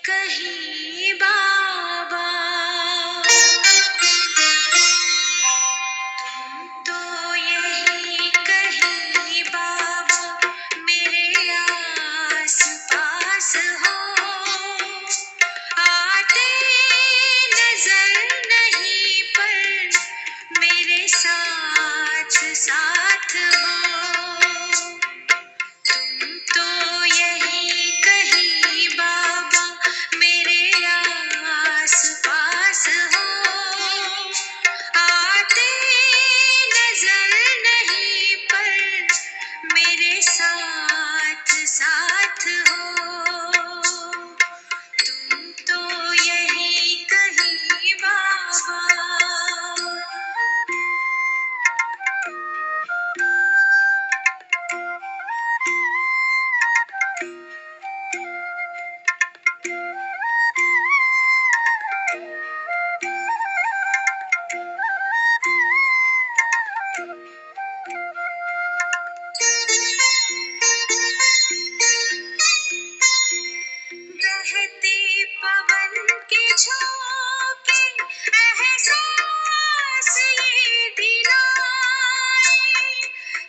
कहीं बाबा, तुम तो यही कहीं बाबा मेरे आस पास हो, आते नजर नहीं पर मेरे साथ साथ हो। तुम तो यही कहीं बाबा मेरे आस पास हो, आते नजर नहीं पर मेरे साथ साथ हो। तुम तो यही कहीं बाबा। बहते पवन के झोंके एहसास ये दिलाए,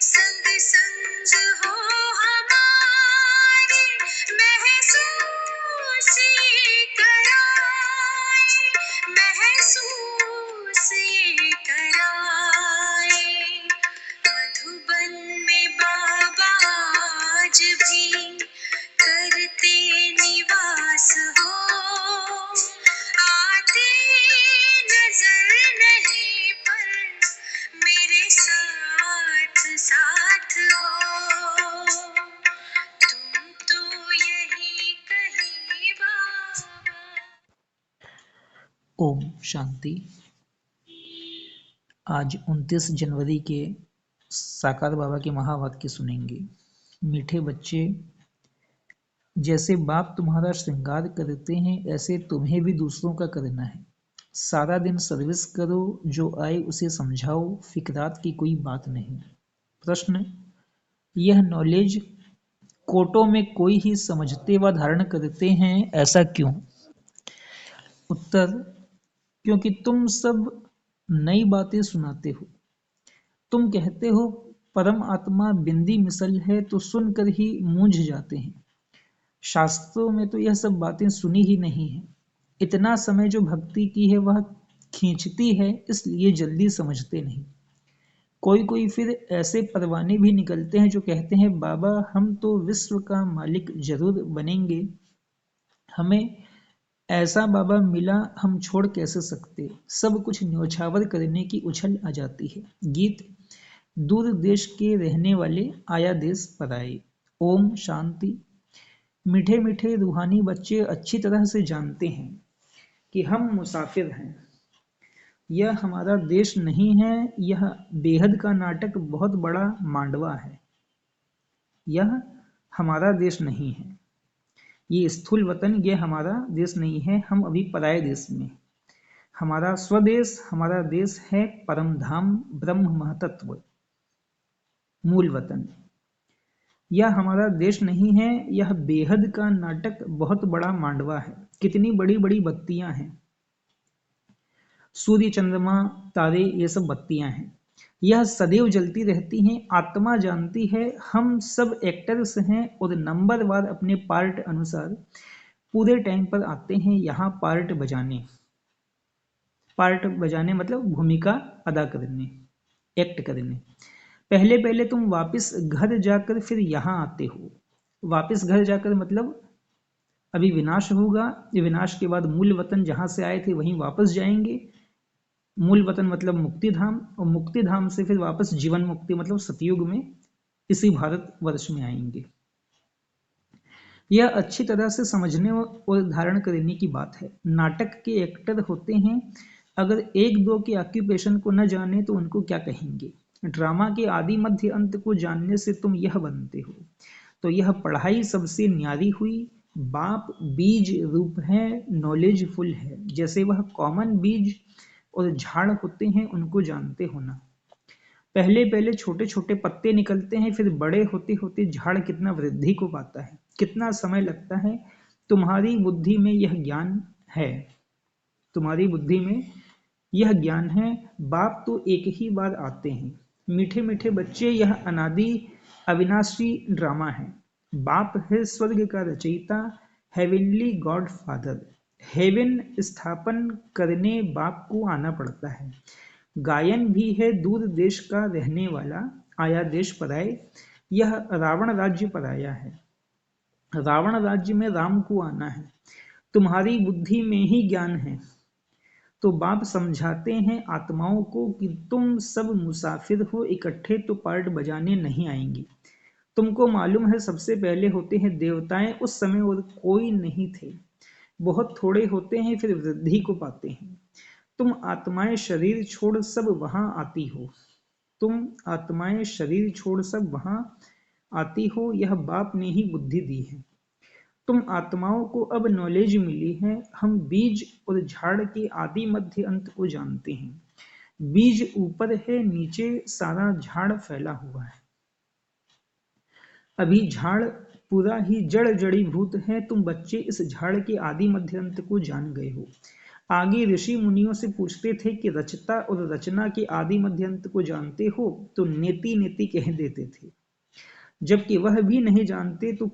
संग संग हो हमारे महसूस ये कराए, महसूस ये कराए। मधुबन में बाबा आज भी करते निवास हो, आते नजर नहीं पर मेरे साथ साथ हो। तुम तो यही कहीं बाबा। ओम शांति। आज 29 जनवरी के साकार बाबा के महावाक्य सुनेंगे। मीठे बच्चे, जैसे बाप तुम्हारा श्रृंगार करते हैं ऐसे तुम्हें भी दूसरों का करना है। सारा दिन सर्विस करो, जो आए उसे समझाओ, फिक्रात की कोई बात नहीं। प्रश्न: यह नॉलेज कोटों में कोई ही समझते व धारण करते हैं, ऐसा क्यों? उत्तर: क्योंकि तुम सब नई बातें सुनाते हो। तुम कहते हो परम आत्मा बिंदी मिसल है, तो सुनकर ही मूंझ जाते हैं। शास्त्रों में तो यह सब बातें सुनी ही नहीं है। इतना समय जो भक्ति की है वह खींचती है, इसलिए जल्दी समझते नहीं। कोई कोई फिर ऐसे परवाने भी निकलते हैं जो कहते हैं बाबा हम तो विश्व का मालिक जरूर बनेंगे, हमें ऐसा बाबा मिला, हम छोड़ कैसे सकते। सब कुछ न्योछावर करने की उछल आ जाती है। गीत: दूर देश के रहने वाले आया देश पराए। ओम शांति। मीठे मीठे रूहानी बच्चे अच्छी तरह से जानते हैं कि हम मुसाफिर हैं। यह हमारा देश नहीं है, यह बेहद का नाटक बहुत बड़ा मांडवा है। यह हमारा देश नहीं है, ये स्थूल वतन ये हमारा देश नहीं है, हम अभी पराये देश में। हमारा स्वदेश, हमारा देश है परम धाम ब्रह्म महतत्व, मूल वतन। यह हमारा देश नहीं है, यह बेहद का नाटक बहुत बड़ा मांडवा है। कितनी बड़ी बड़ी बत्तियां हैं, सूर्य चंद्रमा तारे ये सब बत्तियां हैं। यह सदैव जलती रहती हैं। आत्मा जानती है हम सब एक्टर्स हैं और नंबरवार अपने पार्ट अनुसार पूरे टाइम पर आते हैं यहाँ पार्ट बजाने। पार्ट बजाने मतलब भूमिका अदा करने, एक्ट करने। पहले पहले तुम वापस घर जाकर फिर यहाँ आते हो। वापस घर जाकर मतलब अभी विनाश होगा, विनाश के बाद मूल वतन जहाँ से आए थे वहीं वापस जाएंगे। मूल वतन मतलब मुक्ति धाम, और मुक्ति धाम से फिर वापस जीवन मुक्ति मतलब सतयुग में इसी भारत वर्ष में आएंगे। यह अच्छी तरह से समझने और धारण करने की बात है। नाटक के एक्टर होते हैं, अगर एक दो के ऑक्यूपेशन को न जाने तो उनको क्या कहेंगे। ड्रामा के आदि मध्य अंत को जानने से तुम यह बनते हो। तो यह पढ़ाई सबसे न्यारी हुई। बाप बीज रूप है, नॉलेज फुल है। जैसे वह कॉमन बीज और झाड़ होते हैं, उनको जानते होना। पहले पहले छोटे छोटे पत्ते निकलते हैं, फिर बड़े होते होते झाड़ कितना वृद्धि को पाता है, कितना समय लगता है। तुम्हारी बुद्धि में यह ज्ञान है, तुम्हारी बुद्धि में यह ज्ञान है। बाप तो एक ही बार आते हैं। मीठे मीठे बच्चे, यह अनादि अविनाशी ड्रामा है। बाप है स्वर्ग का रचयिता, हेवनली गॉड फादर। हेवन स्थापन करने बाप को आना पड़ता है। गायन भी है दूर देश का रहने वाला, आया देश पराए। यह रावण राज्य पराया है, रावण राज्य में राम को आना है। तुम्हारी बुद्धि में ही ज्ञान है, तो बाप समझाते हैं आत्माओं को कि तुम सब मुसाफिर हो, इकट्ठे तो पार्ट बजाने नहीं आएंगे। तुमको मालूम है सबसे पहले होते हैं देवताएं, उस समय और कोई नहीं थे, बहुत थोड़े होते हैं, फिर वृद्धि को पाते हैं। तुम आत्माएं शरीर छोड़ सब वहां आती हो, तुम आत्माएं शरीर छोड़ सब वहां आती हो, यह बाप ने ही बुद्धि दी है। तुम आत्माओं को अब नॉलेज मिली है। हम बीज और झाड़ के आदि मध्य अंत को जानते हैं। बीज ऊपर है, नीचे सारा झाड़ फैला हुआ है। अभी झाड़ पूरा ही जड़ जड़ीभूत है। तुम बच्चे इस झाड़ के आदि मध्य अंत को जान गए हो। आगे ऋषि मुनियों से पूछते थे कि रचता और रचना के आदि मध्य अंत को जानते हो, तो नेति नेति कह देते थे। जबकि वह भी नहीं जानते तो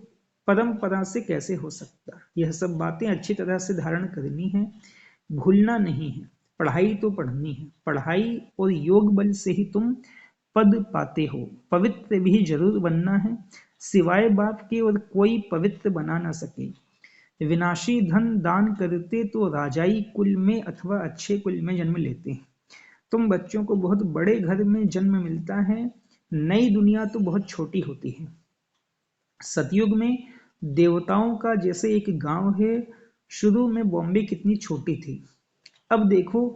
परंपरा से कैसे हो सकता। यह सब बातें अच्छी तरह से धारण करनी है, भूलना नहीं है। पढ़ाई तो पढ़नी है, पढ़ाई और योग बल से ही तुम पद पाते हो। पवित्र भी जरूर बनना है, सिवाय बाप के और कोई पवित्र बना न सके। विनाशी धन दान करते तो राजाई कुल में अथवा अच्छे कुल में जन्म लेते हैं। तुम बच्चों को बहुत बड़े घर में जन्म मिलता है, नई दुनिया तो बहुत छोटी होती है। सतयुग में देवताओं का जैसे एक गांव है। शुरू में बॉम्बे कितनी छोटी थी, अब देखो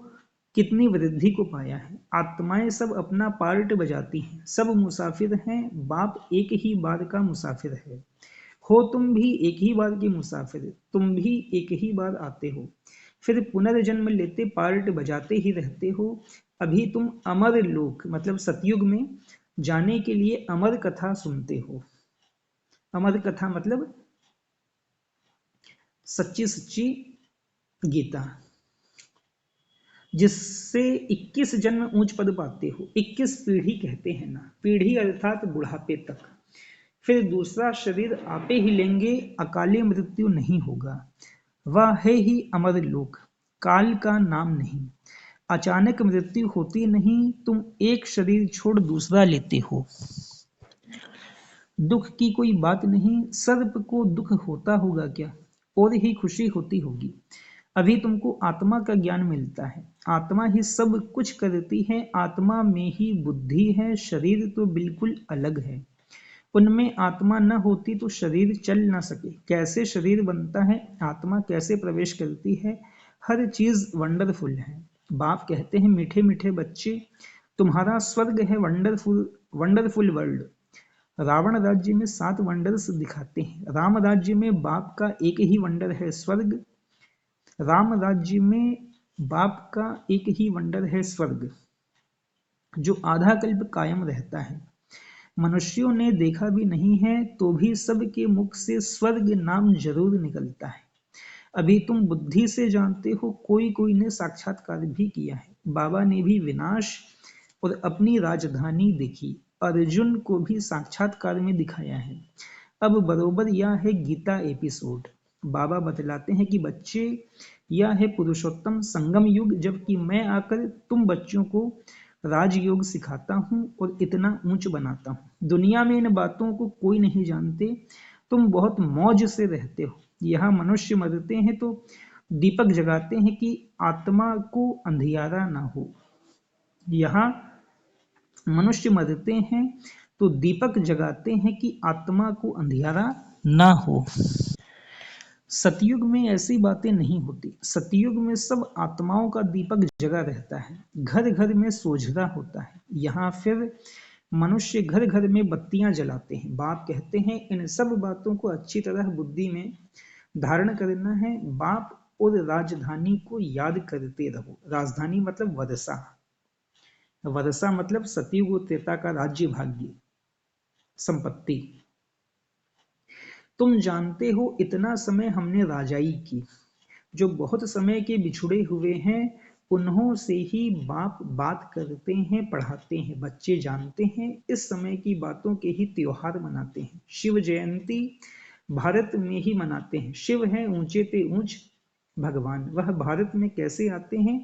कितनी वृद्धि को पाया है। आत्माएं सब अपना पार्ट बजाती हैं, सब मुसाफिर हैं। बाप एक ही बार का मुसाफिर है। हो तुम भी एक ही बार के मुसाफिर, तुम भी एक ही बार आते हो, फिर पुनर्जन्म लेते पार्ट बजाते ही रहते हो। अभी तुम अमर लोक मतलब सतयुग में जाने के लिए अमर कथा सुनते हो। अमर कथा मतलब सच्ची सच्ची गीता, जिससे 21 जन्म ऊंच पद पाते हो। 21 पीढ़ी कहते हैं ना, पीढ़ी अर्थात बुढ़ापे तक। फिर दूसरा शरीर आपे ही लेंगे, अकाली मृत्यु नहीं होगा। वह है ही अमर लोक, काल का नाम नहीं। अचानक मृत्यु होती नहीं, तुम एक शरीर छोड़ दूसरा लेते हो। दुख की कोई बात नहीं, सर्प को दुख होता होगा क्या, और ही खुशी होती होगी। अभी तुमको आत्मा का ज्ञान मिलता है, आत्मा ही सब कुछ करती है, आत्मा में ही बुद्धि है, शरीर तो बिल्कुल अलग है। उनमें आत्मा न होती तो शरीर चल न सके। कैसे शरीर बनता है, आत्मा कैसे प्रवेश करती है, हर चीज वंडरफुल है। बाप कहते हैं मीठे मीठे बच्चे, तुम्हारा स्वर्ग है वंडरफुल वंडरफुल वर्ल्ड। रावण राज्य में 7 वंडर्स दिखाते हैं, राम राज्य में बाप का एक ही वंडर है स्वर्ग। राम राज्य में बाप का एक ही वंडर है स्वर्ग, जो आधा कल्प कायम रहता है। मनुष्यों ने देखा भी नहीं है, तो भी सबके मुख से स्वर्ग नाम जरूर निकलता है। अभी तुम बुद्धि से जानते हो, कोई कोई ने साक्षात्कार भी किया है। बाबा ने भी विनाश और अपनी राजधानी देखी, अर्जुन को भी साक्षात्कार में दिखाया है। अब बरोबर यह है गीता एपिसोड। बाबा बतलाते हैं कि बच्चे, यह है पुरुषोत्तम संगम युग, जबकि मैं आकर तुम बच्चों को राजयोग सिखाता हूँ और इतना ऊंच बनाता हूँ। दुनिया में इन बातों को कोई नहीं जानते, तुम बहुत मौज से रहते हो। यहाँ मनुष्य मरते हैं तो दीपक जगाते हैं कि आत्मा को अंधियारा ना हो। यहाँ मनुष्य मरते हैं तो दीपक जगाते हैं कि आत्मा को अंधियारा ना हो। सतयुग में ऐसी बातें नहीं होती। सतयुग में सब आत्माओं का दीपक जगा रहता है, घर घर में सोझरा होता है। यहाँ फिर मनुष्य घर घर में बत्तियां जलाते हैं। बाप कहते हैं इन सब बातों को अच्छी तरह बुद्धि में धारण करना है। बाप और राजधानी को याद करते रहो। राजधानी मतलब वदसा, वदसा मतलब सतयुग और त्रेता का राज्य भाग्य संपत्ति। तुम जानते हो इतना समय हमने राजाई की, जो बहुत समय के बिछुड़े हुए हैं उन्हों से ही बाप बात करते हैं पढ़ाते हैं। बच्चे जानते हैं इस समय की बातों के ही त्योहार मनाते हैं। शिव जयंती भारत में ही मनाते हैं। शिव है ऊंचे ते ऊंच भगवान, वह भारत में कैसे आते हैं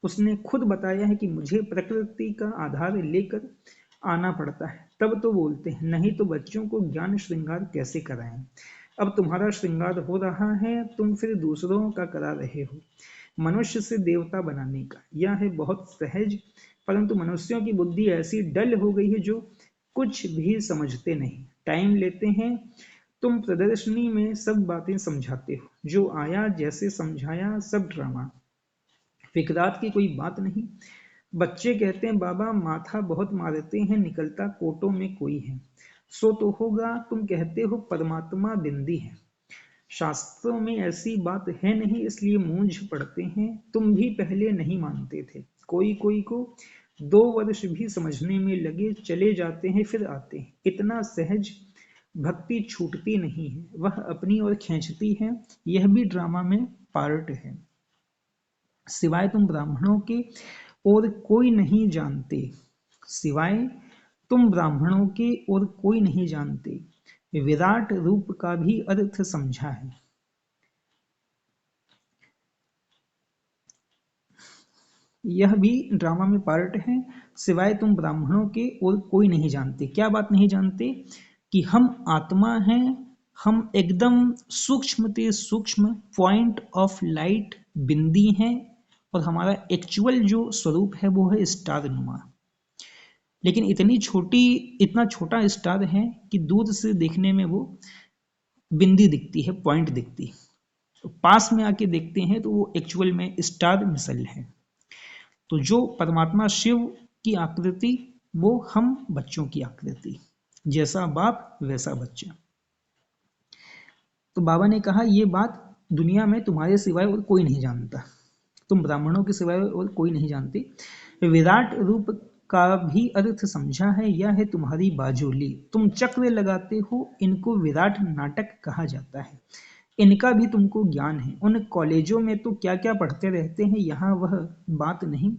उसने खुद बताया है कि मुझे प्रकृति का आधार लेकर आना पड़ता है, तब तो बोलते हैं, नहीं तो बच्चों को ज्ञान श्रृंगार कैसे कराएं। अब तुम्हारा श्रृंगार हो रहा है, तुम फिर दूसरों का करा रहे हो। मनुष्य से देवता बनाने का यह है बहुत सहज, परंतु मनुष्यों की बुद्धि ऐसी डल हो गई है जो कुछ भी समझते नहीं, टाइम लेते हैं। तुम प्रदर्शनी में सब बातें समझाते हो, जो आया जैसे समझाया, सब ड्रामा, फिकरात की कोई बात नहीं। बच्चे कहते हैं बाबा माथा बहुत मारते हैं, निकलता कोटों में कोई है, सो तो होगा। तुम कहते हो परमात्मा बिंदी है, शास्त्रों में ऐसी बात है नहीं, इसलिए मूंझ पड़ते हैं। तुम भी पहले नहीं मानते थे, कोई कोई को 2 वर्ष भी समझने में लगे, चले जाते हैं फिर आते हैं। इतना सहज भक्ति छूटती नहीं है, वह अपनी ओर खींचती है। यह भी ड्रामा में पार्ट है। सिवाय तुम ब्राह्मणों के और कोई नहीं जानते, सिवाय तुम ब्राह्मणों के और कोई नहीं जानते, विराट रूप का भी अर्थ समझा है। यह भी ड्रामा में पार्ट है। सिवाय तुम ब्राह्मणों के और कोई नहीं जानते। क्या बात नहीं जानते? कि हम आत्मा हैं, हम एकदम सूक्ष्म ते सूक्ष्म पॉइंट ऑफ लाइट बिंदी हैं, और हमारा एक्चुअल जो स्वरूप है वो है स्टार नुमा। लेकिन इतना छोटा स्टार है कि दूर से देखने में वो बिंदी दिखती है, पॉइंट दिखती है। तो पास में आके देखते हैं तो वो एक्चुअल में स्टार मिसल है। तो जो परमात्मा शिव की आकृति, वो हम बच्चों की आकृति, जैसा बाप वैसा बच्चा। तो बाबा ने कहा ये बात दुनिया में तुम्हारे सिवाय और कोई नहीं जानता, तुम ब्राह्मणों के सिवाय और कोई नहीं जानते। विराट रूप का भी अर्थ समझा है, यह है तुम्हारी बाजोली। तुम चक्र लगाते हो, इनको विराट नाटक कहा जाता है। इनका भी तुमको ज्ञान है। उन कॉलेजों में तो क्या क्या पढ़ते रहते हैं, यहाँ वह बात नहीं।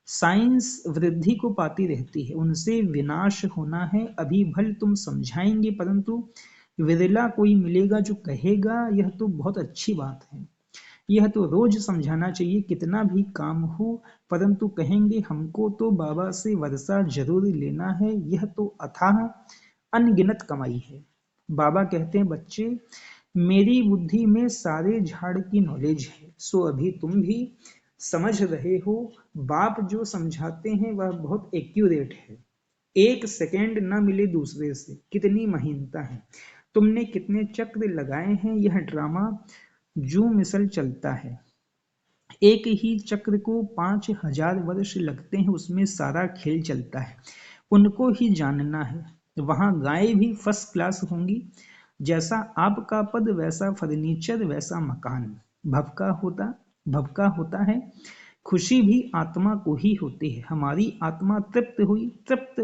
साइंस वृद्धि को पाती रहती है, उनसे विनाश होना है। अभी भल तुम समझाएंगे, परंतु विरला कोई मिलेगा जो कहेगा यह तो बहुत अच्छी बात है, यह तो रोज समझाना चाहिए, कितना भी काम हो। परंतु कहेंगे हमको तो बाबा से वर्षा जरूर लेना है, यह तो अथाह अनगिनत कमाई है। बाबा कहते हैं बच्चे, मेरी बुद्धि में सारे झाड़ की नॉलेज है, सो अभी तुम भी समझ रहे हो। बाप जो समझाते हैं वह बहुत एक्यूरेट है, 1 सेकेंड ना मिले दूसरे से, कितनी महीनता है। तुमने कितने चक्र लगाए हैं, यह ड्रामा जू मिसल चलता है। एक ही चक्र को 5000 वर्ष लगते हैं, उसमें सारा खेल चलता है। उनको ही जानना है। वहां गायें भी फर्स्ट क्लास होंगी, जैसा आपका पद वैसा फर्नीचर वैसा मकान। भबका होता है। खुशी भी आत्मा को ही होती है। हमारी आत्मा तृप्त हुई, तृप्त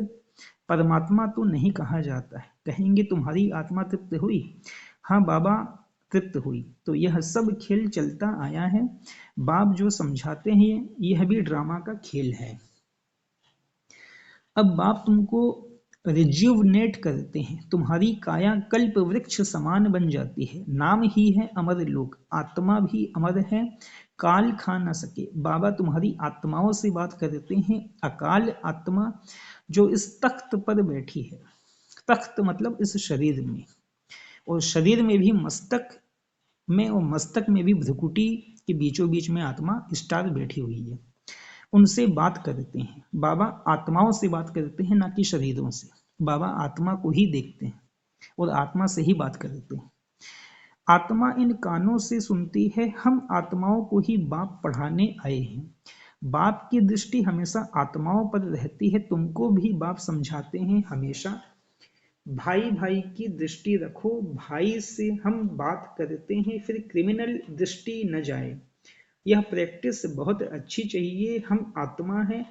परमात्मा तो नहीं कहा जाता है। कहेंगे तुम्हारी आत्मा तृप्त हुई, हाँ बाबा तृप्त हुई। तो यह सब खेल चलता आया है। बाप जो समझाते हैं यह भी ड्रामा का खेल है। अब बाप तुमको रिज्यूवनेट करते हैं, तुम्हारी काया कल्प वृक्ष समान बन जाती है। नाम ही है अमर लोक, आत्मा भी अमर है, काल खा न सके। बाबा तुम्हारी आत्माओं से बात करते हैं, अकाल आत्मा जो इस तख्त पर बैठी है। तख्त मतलब इस शरीर में, और शरीर में भी मस्तक में, और मस्तक में भी भ्रुकुटी के बीचों बीच में आत्मा स्टार बैठी हुई है। उनसे बात करते हैं। बाबा आत्माओं से बात करते हैं, ना कि शरीरों से। बाबा आत्मा को ही देखते हैं और आत्मा से ही बात करते हैं। आत्मा इन कानों से सुनती है, हम आत्माओं को ही बाप पढ़ाने आए हैं। बाप की दृष्टि हमेशा आत्माओं पर रहती है। तुमको भी बाप समझाते हैं हमेशा, भाई भाई की दृष्टि रखो। भाई से हम बात करते हैं, फिर क्रिमिनल दृष्टि न जाए। यह प्रैक्टिस बहुत अच्छी चाहिए। हम आत्मा हैं,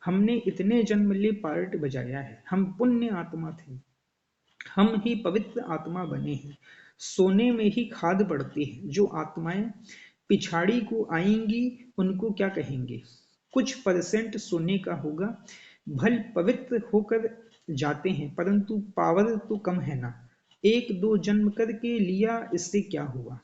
हमने इतने जन्म ले पार्ट बजाया है, हम पुण्य आत्मा थे, हम ही पवित्र आत्मा बने हैं। सोने में ही खाद पड़ती है। जो आत्माएं पिछाड़ी को आएंगी उनको क्या कहेंगे? कुछ परसेंट सोने का होगा। भल पवित्र होकर जाते हैं परंतु पावर तो कम है ना। एक दो जन्म करके लिया, इससे क्या हुआ?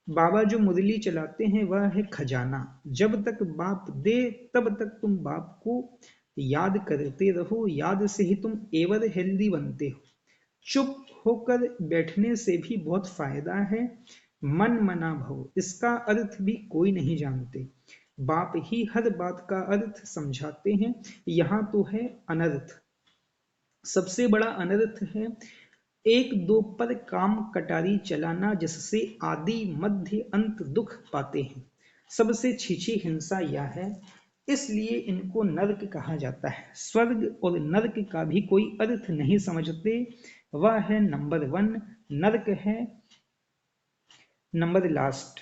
बाबा जो मुरली चलाते हैं वह है खजाना। जब तक बाप दे तब तक तुम बाप को याद करते रहो। याद से ही तुम एवर हेल्दी बनते हो। चुप होकर बैठने से भी बहुत फायदा है। मन मना भव, इसका अर्थ भी कोई नहीं जानते। बाप ही हर बात का अर्थ समझाते हैं। यहाँ तो है अनर्थ। सबसे बड़ा अनर्थ है एक दो पर काम कटारी चलाना, जिससे आदि मध्य अंत दुख पाते हैं। सबसे छीछी हिंसा यह है, इसलिए इनको नरक कहा जाता है। स्वर्ग और नरक का भी कोई अर्थ नहीं समझते। वह है नंबर 1, नरक है नंबर लास्ट।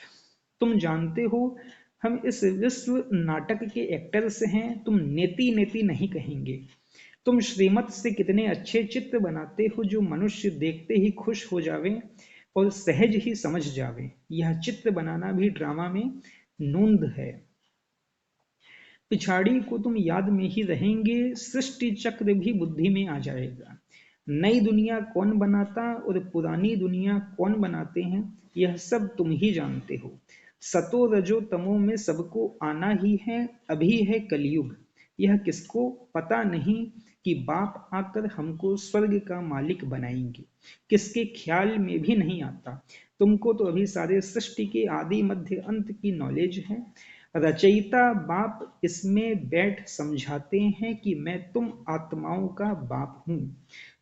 तुम जानते हो हम इस विश्व नाटक के एक्टर्स हैं। तुम नेति नेति नहीं कहेंगे। तुम श्रीमत से कितने अच्छे चित्र बनाते हो जो मनुष्य देखते ही खुश हो जावे और सहज ही समझ जावे। यह चित्र बनाना भी ड्रामा में नूंद है। पिछाड़ी को तुम याद में ही रहेंगे, सृष्टि चक्र भी बुद्धि में आ जाएगा। नई दुनिया कौन बनाता और पुरानी दुनिया कौन बनाते हैं, यह सब तुम ही जानते हो। सतो रजो तमो में सबको आना ही है। अभी है कलयुग, यह किसको पता नहीं कि बाप आकर हमको स्वर्ग का मालिक बनाएंगे। किसके ख्याल में भी नहीं आता। तुमको तो अभी सारे सृष्टि के आदि मध्य अंत की नॉलेज है। रचयिता बाप इसमें बैठ समझाते हैं कि मैं तुम आत्माओं का बाप हूँ,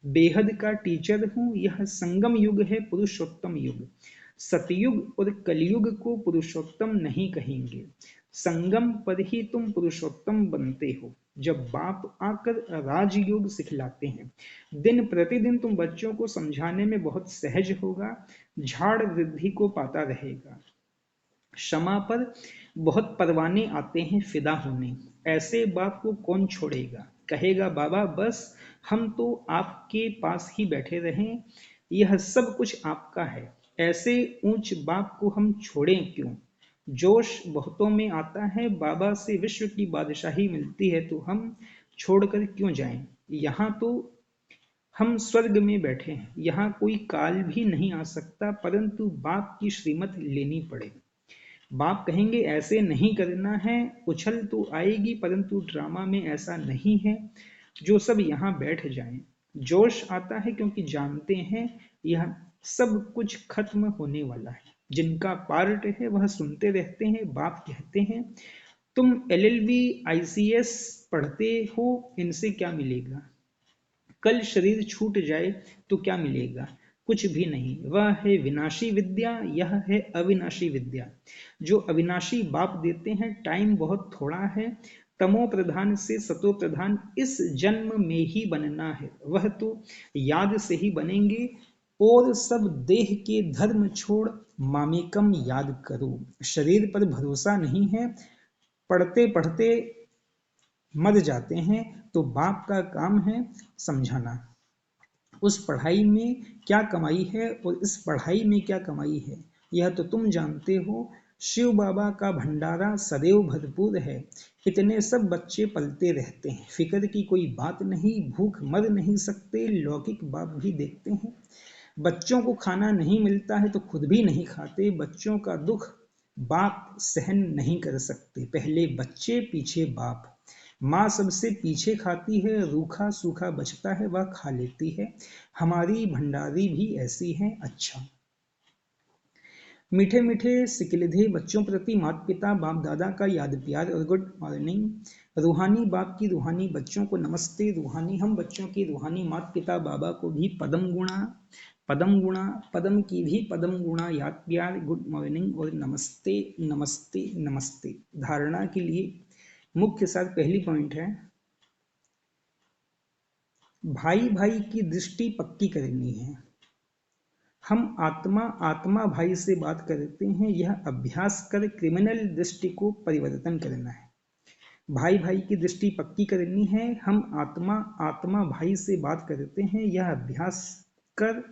बेहद का टीचर हूँ। यह संगम युग है, पुरुषोत्तम युग। सतयुग और कलयुग को पुरुषोत्तम नहीं कहेंगे। संगम पर ही तुम पुरुषोत्तम बनते हो, जब बाप आकर राजयोग सिखलाते हैं। दिन प्रतिदिन तुम बच्चों को समझाने में बहुत सहज होगा। झाड़ वृद्धि को पाता रहेगा। क्षमा पर बहुत परवाने आते हैं फिदा होने। ऐसे बाप को कौन छोड़ेगा? कहेगा बाबा बस हम तो आपके पास ही बैठे रहें, यह सब कुछ आपका है। ऐसे ऊंच बाप को हम छोड़ें क्यों? जोश बहुतों में आता है। बाबा से विश्व की बादशाही मिलती है तो हम छोड़कर क्यों जाएं? यहाँ तो हम स्वर्ग में बैठे हैं, यहाँ कोई काल भी नहीं आ सकता, परंतु बाप की श्रीमत लेनी पड़े। बाप कहेंगे ऐसे नहीं करना है। उछल तो आएगी परंतु ड्रामा में ऐसा नहीं है जो सब यहाँ बैठ जाएं। जोश आता है क्योंकि जानते हैं यह सब कुछ खत्म होने वाला है। जिनका पार्ट है वह सुनते रहते हैं। बाप कहते हैं तुम LLB ICS पढ़ते हो, इनसे क्या मिलेगा? कल शरीर छूट जाए तो क्या मिलेगा? कुछ भी नहीं। वह है विनाशी विद्या, यह है अविनाशी विद्या। जो अविनाशी बाप देते हैं। टाइम बहुत थोड़ा है। तमो प्रधान से सतो प्रधान इस जन्म में ही बनना है। वह तो याद से ही बनेंगे। और सब देह के धर्म छोड़ मामेकम याद करो। शरीर पर भरोसा नहीं है। पढ़ते पढ़ते मर जाते हैं तो बाप का काम है समझाना। उस पढ़ाई में क्या कमाई है और इस पढ़ाई में क्या कमाई है, यह तो तुम जानते हो। शिव बाबा का भंडारा सदैव भरपूर है। इतने सब बच्चे पलते रहते हैं, फिक्र की कोई बात नहीं। भूख मर नहीं सकते, लौकिक बाप भी देखते हैं। बच्चों को खाना नहीं मिलता है तो खुद भी नहीं खाते। बच्चों का दुख बाप सहन नहीं कर सकते। पहले बच्चे पीछे बाप। माँ सबसे पीछे खाती है, रूखा सूखा बचता है वह खा लेती है। हमारी भंडारी भी ऐसी है। अच्छा, मीठे मीठे सिकिलधे बच्चों प्रति माता पिता बाप दादा का याद प्यार और गुड मॉर्निंग। रूहानी बाप की रूहानी बच्चों को नमस्ते। रूहानी हम बच्चों की रूहानी माता पिता बाबा को भी पदम गुणा पदम की भी पदम गुणा याद प्यार गुड मॉर्निंग और नमस्ते नमस्ते नमस्ते। धारणा के लिए मुख्य साथ पहली पॉइंट है, भाई भाई की दृष्टि पक्की करनी है। हम आत्मा आत्मा भाई से बात करते हैं। यह अभ्यास कर क्रिमिनल दृष्टि को परिवर्तन करना है। भाई भाई की दृष्टि पक्की करनी है। हम आत्मा आत्मा भाई से बात करते हैं। यह अभ्यास कर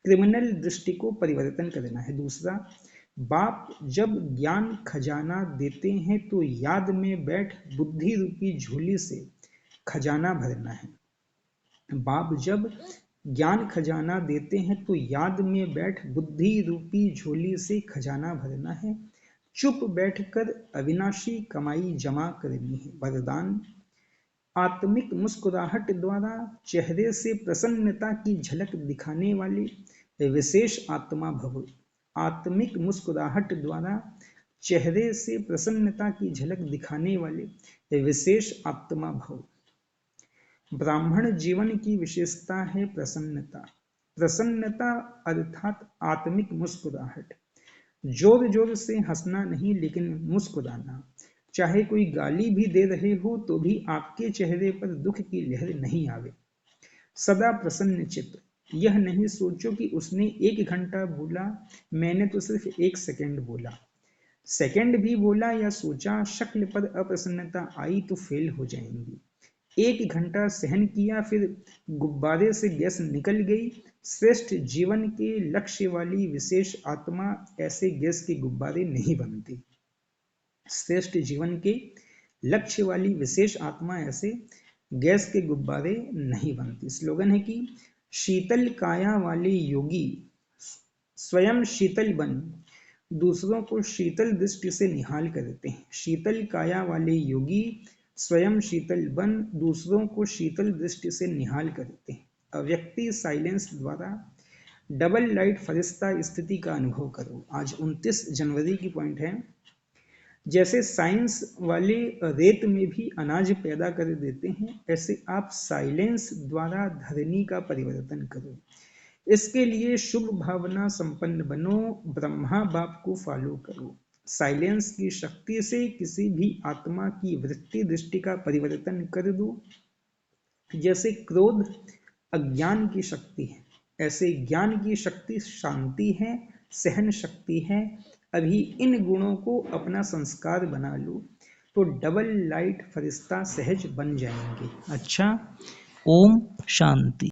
क्रिमिनल दृष्टि को परिवर्तन करना है। दूसरा, बाप जब ज्ञान खजाना देते हैं तो याद में बैठ बुद्धि रूपी झोली से खजाना भरना है। बाप जब ज्ञान खजाना देते हैं तो याद में बैठ बुद्धि रूपी झोली से खजाना भरना है। चुप बैठकर अविनाशी कमाई जमा करनी है। वरदान, आत्मिक मुस्कुराहट द्वारा चेहरे से प्रसन्नता की झलक दिखाने वाले विशेष आत्मा भव। आत्मिक मुस्कुराहट द्वारा चेहरे से प्रसन्नता की झलक दिखाने वाले विशेष आत्मा भव। ब्राह्मण जीवन की विशेषता है प्रसन्नता। प्रसन्नता अर्थात आत्मिक मुस्कुराहट। जोर जोर से हंसना नहीं, लेकिन मुस्कुराना। चाहे कोई गाली भी दे रहे हो तो भी आपके चेहरे पर दुख की लहर नहीं आवे। सदा प्रसन्न चित्त। यह नहीं सोचो कि उसने 1 घंटा बोला, मैंने तो सिर्फ 1 सेकंड बोला। सेकंड भी बोला या सोचा, शक्ल पर अप्रसन्नता आई तो फेल हो जाएंगी। 1 घंटा सहन किया, फिर गुब्बारे से गैस निकल गई। श्रेष्ठ जीवन के लक्ष्य वाली विशेष आत्मा ऐसे गैस के गुब्बारे नहीं बनती। श्रेष्ठ जीवन के लक्ष्य वाली विशेष आत्मा ऐसे गैस के गुब्बारे नहीं बनती। स्लोगन है कि शीतल काया वाले योगी स्वयं शीतल बन दूसरों को शीतल दृष्टि से निहाल करते हैं। शीतल काया वाले योगी स्वयं शीतल बन दूसरों को शीतल दृष्टि से निहाल करते हैं। अव्यक्ति साइलेंस द्वारा डबल लाइट फरिश्ता स्थिति का अनुभव करो। आज 29 जनवरी की पॉइंट है, जैसे साइंस वाले रेत में भी अनाज पैदा कर देते हैं, ऐसे आप साइलेंस द्वारा धरनी का परिवर्तन करो। इसके लिए शुभ भावना संपन्न बनो, ब्रह्मा बाप को फॉलो करो। साइलेंस की शक्ति से किसी भी आत्मा की वृत्ति दृष्टि का परिवर्तन कर दो। जैसे क्रोध अज्ञान की शक्ति है, ऐसे ज्ञान की शक्ति शांति है, सहन शक्ति है। अभी इन गुणों को अपना संस्कार बना लो तो डबल लाइट फरिश्ता सहज बन जाएंगे। अच्छा, ओम शांति।